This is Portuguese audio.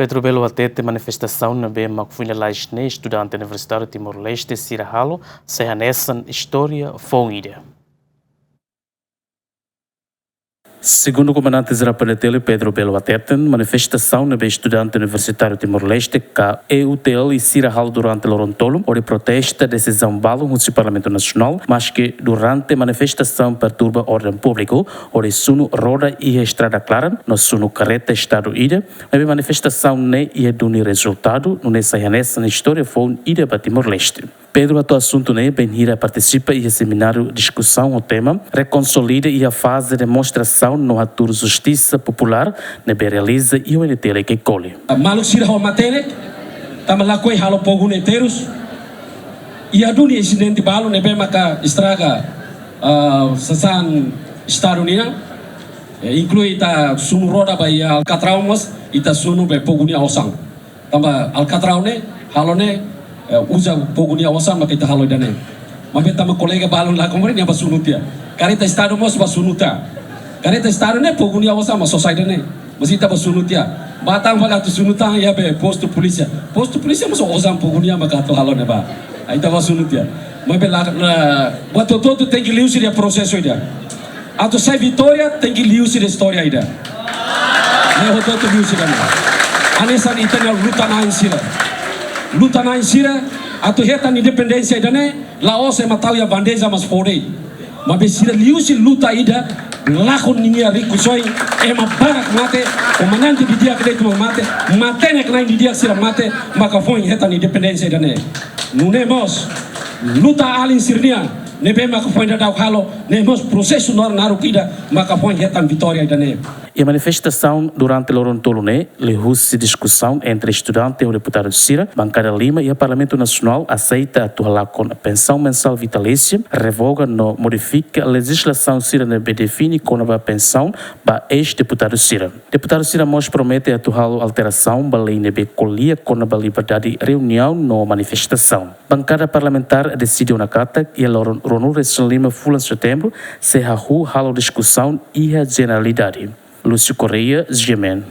Pedro Belo atete manifestação na BEMA que foi na Laisne, estudante universitário de Timor-Leste, Sirahalo, Sehanessan, História, Fonida. Segundo o comandante-geral Panetele, Pedro Belo Ateten, manifestação na estudante universitário Timor-Leste que EUTL e Sirahalo durante o Lorontolo, onde protesta a decisão balo no Parlamento Nacional, mas que durante a manifestação perturba a ordem pública, onde suno roda e a estrada clara, no suno carreta Estado ida, a manifestação ne ia duni resultado, no nessa na história foi ida para Timor-Leste. Pedro, a assunto ne Benhira participa e a seminário discussão o tema, reconsolida e a fase de demonstração no ator Justiça Popular, ne realiza e o NTL que colhe. Maluk Sirahalo matele, tamalakoi halo poguneteiros, e a duni incidente balo ne maka estraga sasan Estado Unido, inclui ta sunu roda bai Alcatrão mas ita sunu be pogunia osang. Tamba Alcatrão ne halo ne usa pogunia osang maka ita halo dane. Mabe tama kolega balon la kemarin yang basunutia. Karita Estado mas basunuta. Karita Estado ne pogunia osang mas society ne. Mas ita basunutia. Batang vala tu sunuta ya be posto polícia. Posto polícia mas osang pogunia maka to halo ne ba. Ita basunutia. Mabe la boto todo tem que liusir o processo ida. Ato sai vitória tem que liusir a história ida. Ne hoto to liusir ana. Anessa itana luta na insira ato heta independência ida ne Laos matau ya bandeja mas fore. Mas sira liusir luta ida lakon ningia rikusoi barak mate comandante bidia que tu mate matene que na dia sira mate maka foi heta independência ida ne. Nunemos luta alin sirnia nebe maka foi da halo nemos processo narukida maka foi heta vitória ida ne. E a manifestação durante o Lorontolo levou-se discussão entre estudantes e o deputado Sira, Bancada Lima e o Parlamento Nacional aceita atuar com a pensão mensal vitalícia, revoga no modifica a legislação Sira define com a pensão para ex-deputado Sira. Deputado Sira Mos promete atuar alteração para a lei nebe colia com a liberdade de reunião na manifestação. Bancada parlamentar decidiu na carta e a Ronaldo Lima Fulan setembro se halo discussão e a generalidade. Lúcio Correia, Gemen.